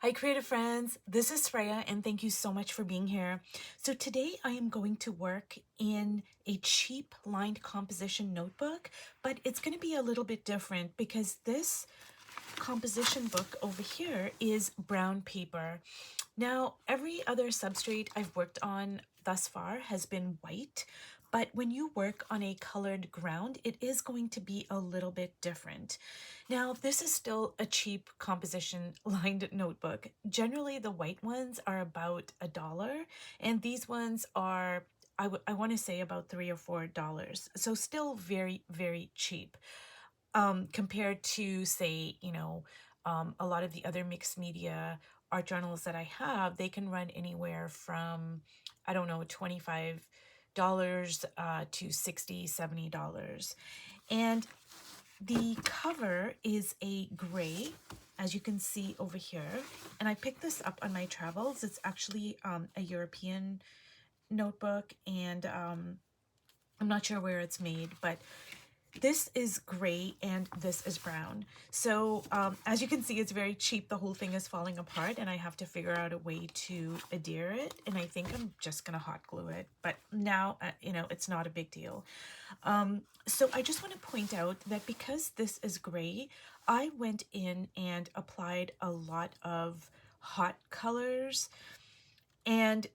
Hi, creative friends. This is Freya, and thank you so much for being here. So, today I am going to work in a cheap lined composition notebook, but it's going to be a little bit different because this composition book over here is brown paper. Now, every other substrate I've worked on thus far has been white, but when you work on a colored ground, it is going to be a little bit different. Now, this is still a cheap composition lined notebook. Generally, the white ones are about $1, and these ones are I want to say about $3 or $4. So still very, very cheap compared to, say, a lot of the other mixed media art journals that I have. They can run anywhere from, I don't know, $25 to $60, $70. And the cover is a gray, as you can see over here. And I picked this up on my travels. It's actually a European notebook, and I'm not sure where it's made, but this is gray and this is brown. So as you can see, it's very cheap. The whole thing is falling apart and I have to figure out a way to adhere it. And I think I'm just going to hot glue it. But now, it's not a big deal. So I just want to point out that because this is gray, I went in and applied a lot of hot colors. And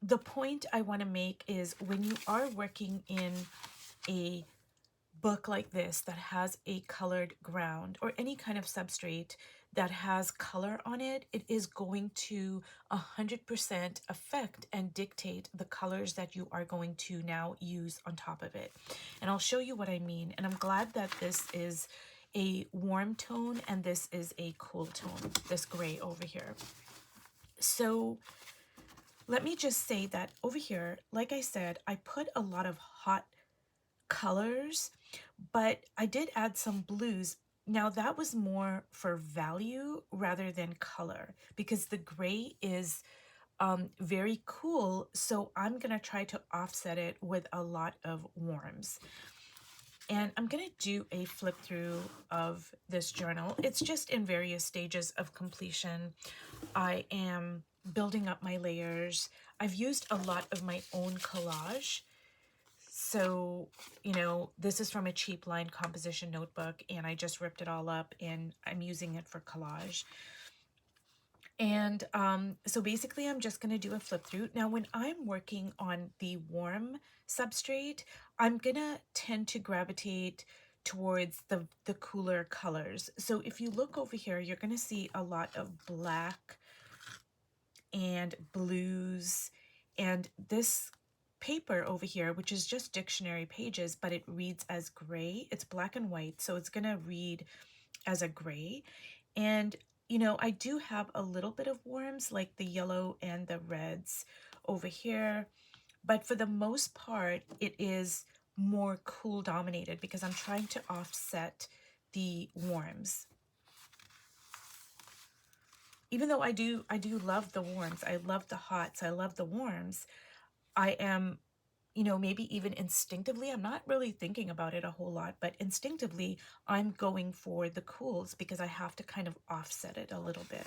the point I want to make is when you are working in a book like this that has a colored ground or any kind of substrate that has color on it, it is going to 100% affect and dictate the colors that you are going to now use on top of it. And I'll show you what I mean. And I'm glad that this is a warm tone and this is a cool tone, this gray over here. So let me just say that over here, like I said, I put a lot of hot colors, but I did add some blues. Now that was more for value rather than color because the gray is very cool. So I'm going to try to offset it with a lot of warms. And I'm going to do a flip through of this journal. It's just in various stages of completion. I am building up my layers. I've used a lot of my own collage. So, this is from a cheap lined composition notebook and I just ripped it all up and I'm using it for collage. And so basically I'm just going to do a flip through. Now, when I'm working on the warm substrate, I'm going to tend to gravitate towards the cooler colors. So if you look over here, you're going to see a lot of black and blues, and this paper over here, which is just dictionary pages, but it reads as gray. It's black and white, so it's going to read as a gray. And, I do have a little bit of warms like the yellow and the reds over here, but for the most part, it is more cool dominated because I'm trying to offset the warms. Even though I do love the warms, I love the hots, I love the warms, I am, maybe even instinctively, I'm not really thinking about it a whole lot, but instinctively, I'm going for the cools because I have to kind of offset it a little bit.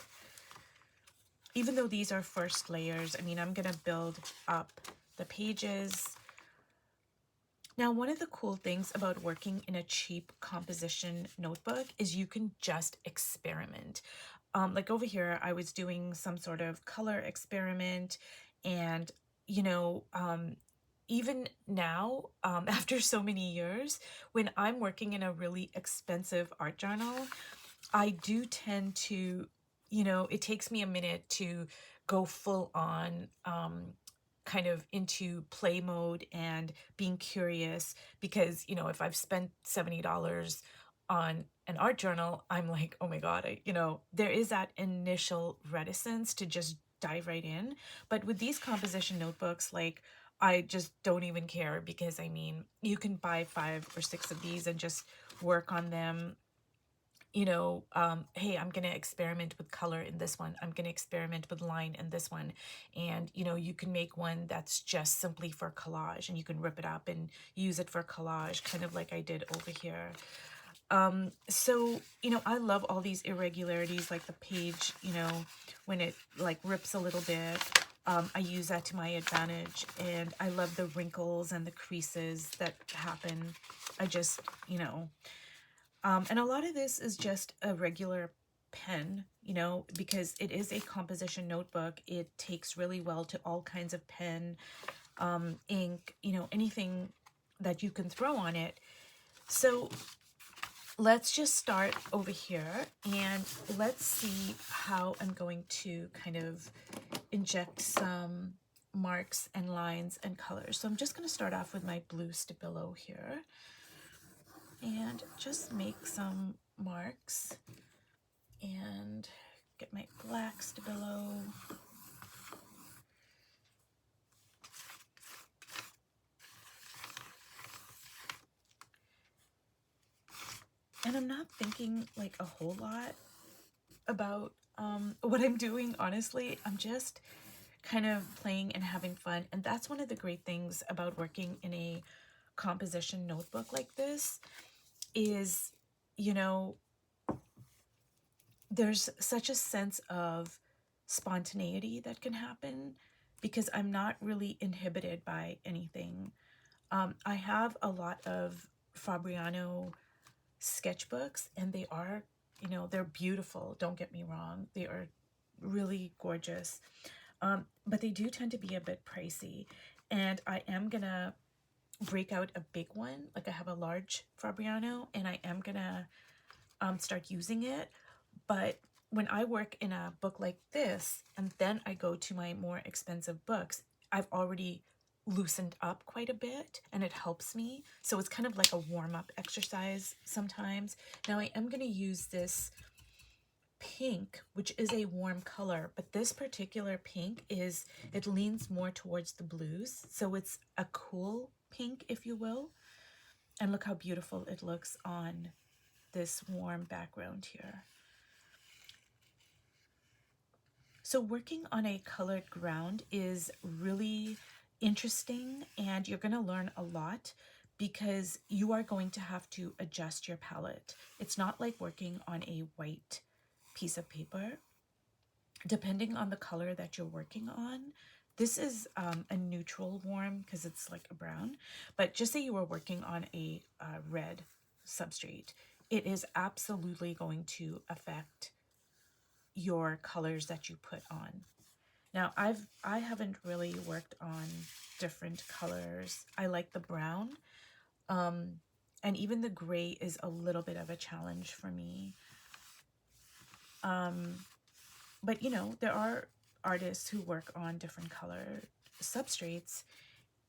Even though these are first layers, I mean, I'm going to build up the pages. Now, one of the cool things about working in a cheap composition notebook is you can just experiment. Like over here, I was doing some sort of color experiment and, even now, after so many years, when I'm working in a really expensive art journal, I do tend to, it takes me a minute to go full on kind of into play mode and being curious because, if I've spent $70 on an art journal, I'm like, oh my God, there is that initial reticence to just dive right in. But with these composition notebooks, like, I just don't even care because I mean, you can buy 5 or 6 of these and just work on them. Hey, I'm going to experiment with color in this one. I'm going to experiment with line in this one. And, you can make one that's just simply for collage and you can rip it up and use it for collage, kind of like I did over here. So, I love all these irregularities, like the page, when it like rips a little bit. I use that to my advantage, and I love the wrinkles and the creases that happen. I just, and a lot of this is just a regular pen, because it is a composition notebook. It takes really well to all kinds of pen, ink, anything that you can throw on it. So let's just start over here and let's see how I'm going to kind of inject some marks and lines and colors. So I'm just going to start off with my blue Stabilo here and just make some marks and get my black Stabilo. And I'm not thinking like a whole lot about what I'm doing, honestly. I'm just kind of playing and having fun. And that's one of the great things about working in a composition notebook like this is, there's such a sense of spontaneity that can happen because I'm not really inhibited by anything. I have a lot of Fabriano sketchbooks, and they are, they're beautiful. Don't get me wrong. They are really gorgeous. But they do tend to be a bit pricey. And I am going to break out a big one. Like I have a large Fabriano, and I am going to start using it. But when I work in a book like this, and then I go to my more expensive books, I've already loosened up quite a bit, and it helps me. So it's kind of like a warm-up exercise sometimes. Now I am going to use this pink, which is a warm color, but this particular pink it leans more towards the blues. So it's a cool pink, if you will. And look how beautiful it looks on this warm background here. So working on a colored ground is really interesting, and you're going to learn a lot because you are going to have to adjust your palette. It's not like working on a white piece of paper. Depending on the color that you're working on, this is a neutral warm because it's like a brown, but just say you were working on a red substrate, it is absolutely going to affect your colors that you put on. Now, I haven't really worked on different colors. I like the brown, and even the gray is a little bit of a challenge for me. But there are artists who work on different color substrates,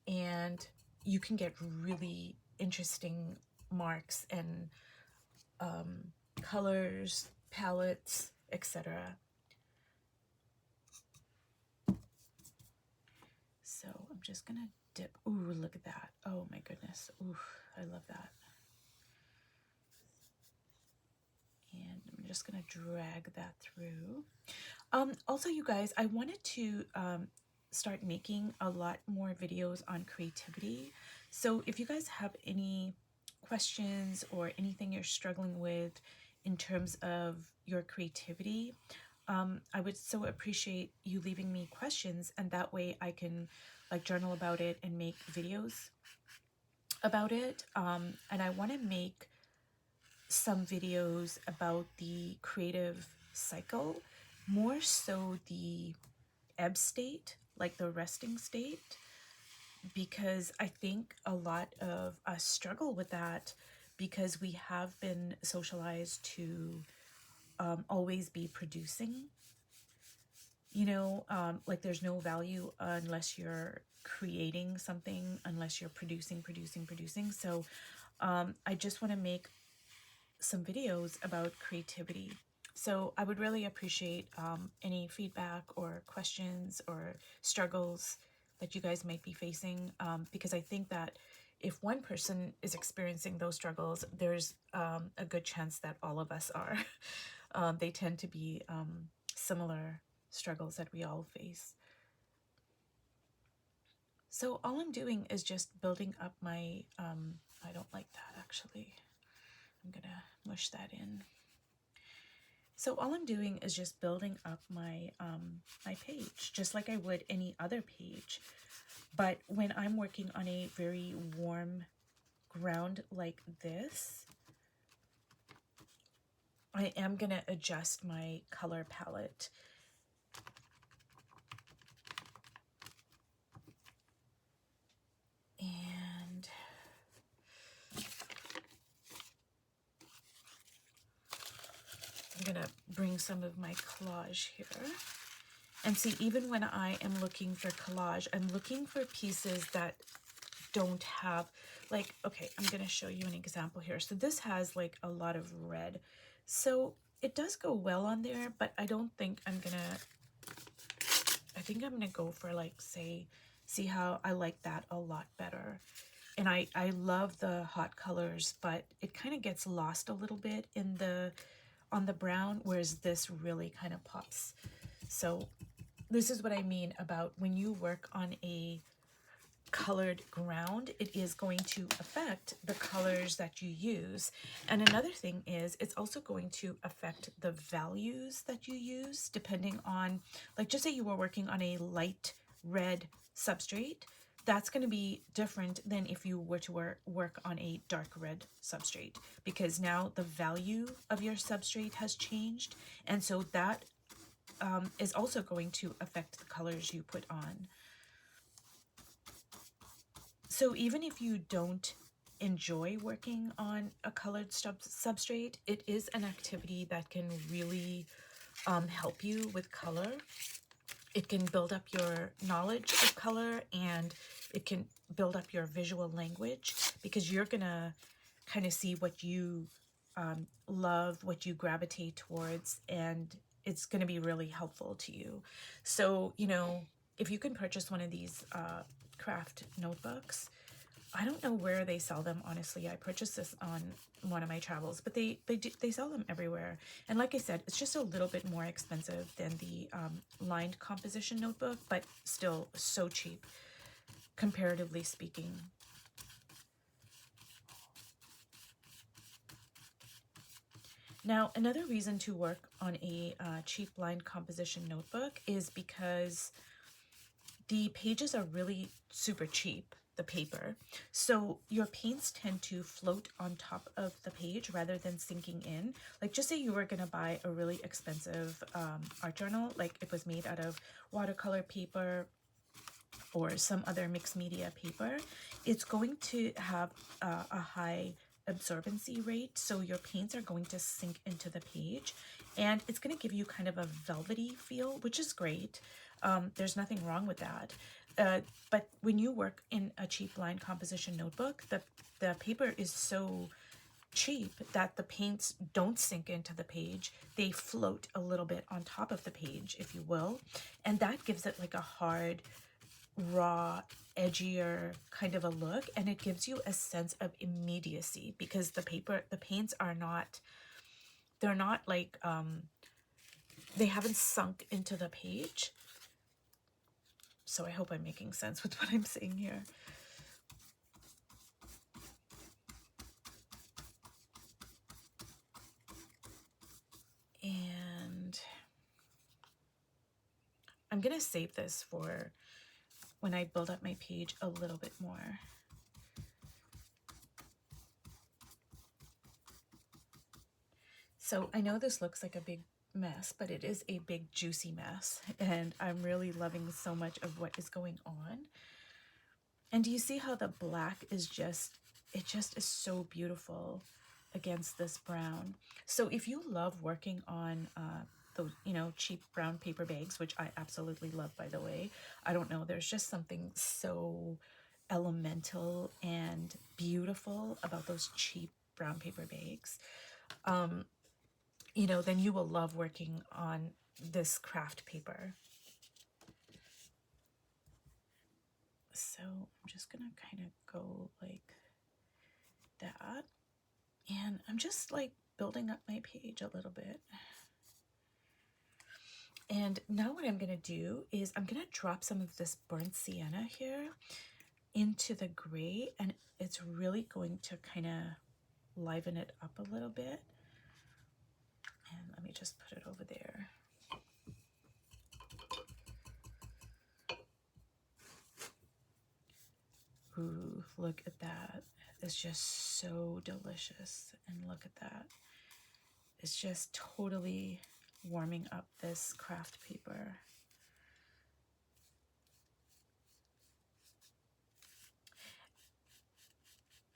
and you can get really interesting marks and colors, palettes, etc. So I'm just gonna dip. Ooh, look at that. Oh my goodness. Ooh, I love that. And I'm just gonna drag that through. Also, you guys, I wanted to start making a lot more videos on creativity. So if you guys have any questions or anything you're struggling with in terms of your creativity, I would so appreciate you leaving me questions, and that way I can like journal about it and make videos about it. And I want to make some videos about the creative cycle, more so the ebb state, like the resting state, because I think a lot of us struggle with that because we have been socialized to always be producing. Like there's no value unless you're creating something, unless you're producing. So I just want to make some videos about creativity. So I would really appreciate any feedback or questions or struggles that you guys might be facing, because I think that if one person is experiencing those struggles, there's a good chance that all of us are. They tend to be similar struggles that we all face. So all I'm doing is just building up my, I don't like that actually. I'm gonna mush that in. So all I'm doing is just building up my my page, just like I would any other page. But when I'm working on a very warm ground like this, I am gonna adjust my color palette. And I'm gonna bring some of my collage here. And see, even when I am looking for collage, I'm looking for pieces that don't have, like, okay, I'm gonna show you an example here. So this has like a lot of red. So it does go well on there, but I don't think I'm gonna, I think I'm gonna go for like, say, see how I like that a lot better. And I love the hot colors, but it kind of gets lost a little bit in the, on the brown, whereas this really kind of pops. So this is what I mean about when you work on a colored ground, it is going to affect the colors that you use. And another thing is it's also going to affect the values that you use depending on, like, just say you were working on a light red substrate, that's going to be different than if you were to work on a dark red substrate, because now the value of your substrate has changed, and so that is also going to affect the colors you put on. So even if you don't enjoy working on a colored substrate, it is an activity that can really help you with color. It can build up your knowledge of color, and it can build up your visual language, because you're gonna kind of see what you love, what you gravitate towards, and it's going to be really helpful to you. So, you know, if you can purchase one of these Kraft notebooks, I don't know where they sell them, honestly. I purchased this on one of my travels, but they sell them everywhere. And like I said, it's just a little bit more expensive than the lined composition notebook, but still so cheap, comparatively speaking. Now, another reason to work on a cheap lined composition notebook is because the pages are really super cheap, the paper. So your paints tend to float on top of the page rather than sinking in. Like, just say you were gonna buy a really expensive art journal, like it was made out of watercolor paper or some other mixed media paper. It's going to have a high absorbency rate, so your paints are going to sink into the page, and it's going to give you kind of a velvety feel, which is great. There's nothing wrong with that. But when you work in a cheap line composition notebook, the paper is so cheap that the paints don't sink into the page. They float a little bit on top of the page, if you will, and that gives it like a hard, raw, edgier kind of a look, and it gives you a sense of immediacy, because the paints are not, they're not like they haven't sunk into the page. So I hope I'm making sense with what I'm saying here. And I'm gonna save this for when I build up my page a little bit more. So I know this looks like a big mess, but it is a big juicy mess, and I'm really loving so much of what is going on. And do you see how the black is just, it just is so beautiful against this brown. So if you love working on those, you know, cheap brown paper bags, which I absolutely love, by the way, I don't know, there's just something so elemental and beautiful about those cheap brown paper bags. You know, then you will love working on this Kraft paper. So I'm just gonna kind of go like that, and I'm just like building up my page a little bit. And now what I'm gonna do is I'm gonna drop some of this burnt sienna here into the gray, and it's really going to kind of liven it up a little bit. And let me just put it over there. Ooh, look at that. It's just so delicious. And look at that. It's just totally warming up this craft paper.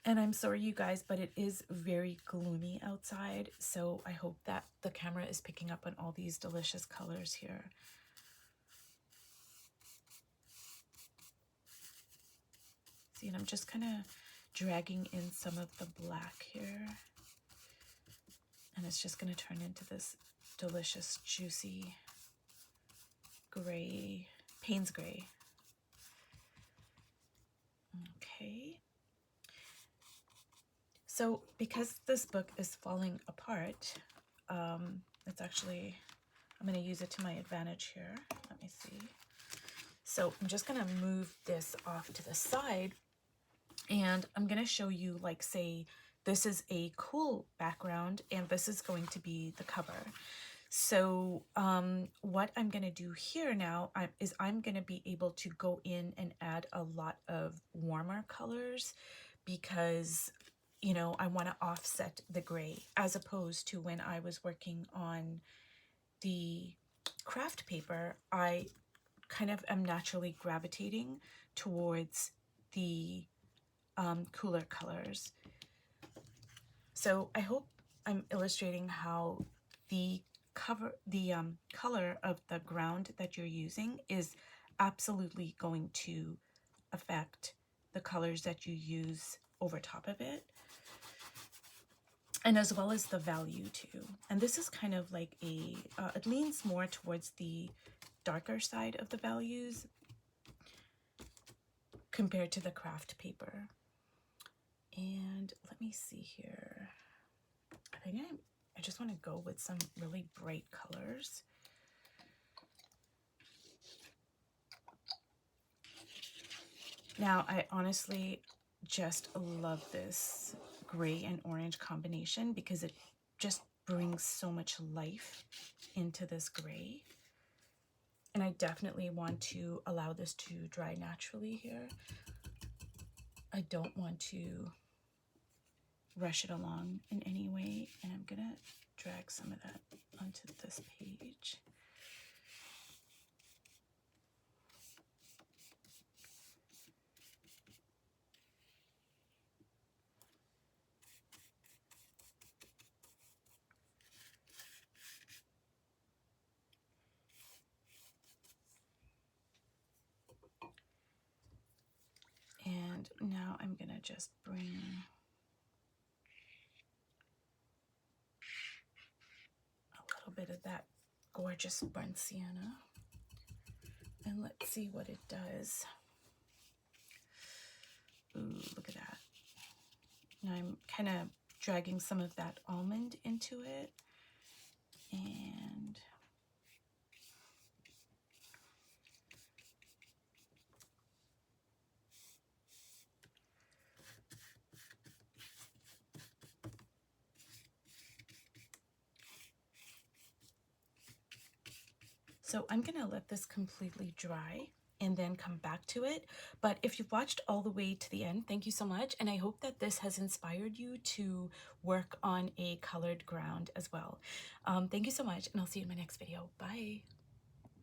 And I'm sorry, you guys, but it is very gloomy outside. So I hope that the camera is picking up on all these delicious colors here. See, and I'm just kind of dragging in some of the black here. And it's just going to turn into this delicious, juicy gray, Payne's gray. Okay. So because this book is falling apart, it's actually, I'm going to use it to my advantage here. Let me see. So I'm just going to move this off to the side, and I'm going to show you, like, say, this is a cool background, and this is going to be the cover. So what I'm going to do here now is I'm going to be able to go in and add a lot of warmer colors because, you know, I want to offset the gray, as opposed to when I was working on the craft paper, I kind of am naturally gravitating towards the cooler colors. So I hope I'm illustrating how the color of the ground that you're using is absolutely going to affect the colors that you use over top of it, and as well as the value too. And this is kind of like a, it leans more towards the darker side of the values compared to the craft paper. And let me see here. I think I just want to go with some really bright colors. Now, I honestly just love this gray and orange combination because it just brings so much life into this gray. And I definitely want to allow this to dry naturally here. I don't want to rush it along in any way, and I'm gonna drag some of that onto this page. And now I'm gonna just bring a little bit of that gorgeous burnt sienna, and let's see what it does. Ooh, look at that. Now I'm kind of dragging some of that almond into it, and so I'm gonna let this completely dry and then come back to it. But if you've watched all the way to the end, thank you so much. And I hope that this has inspired you to work on a colored ground as well. Thank you so much, and I'll see you in my next video. Bye.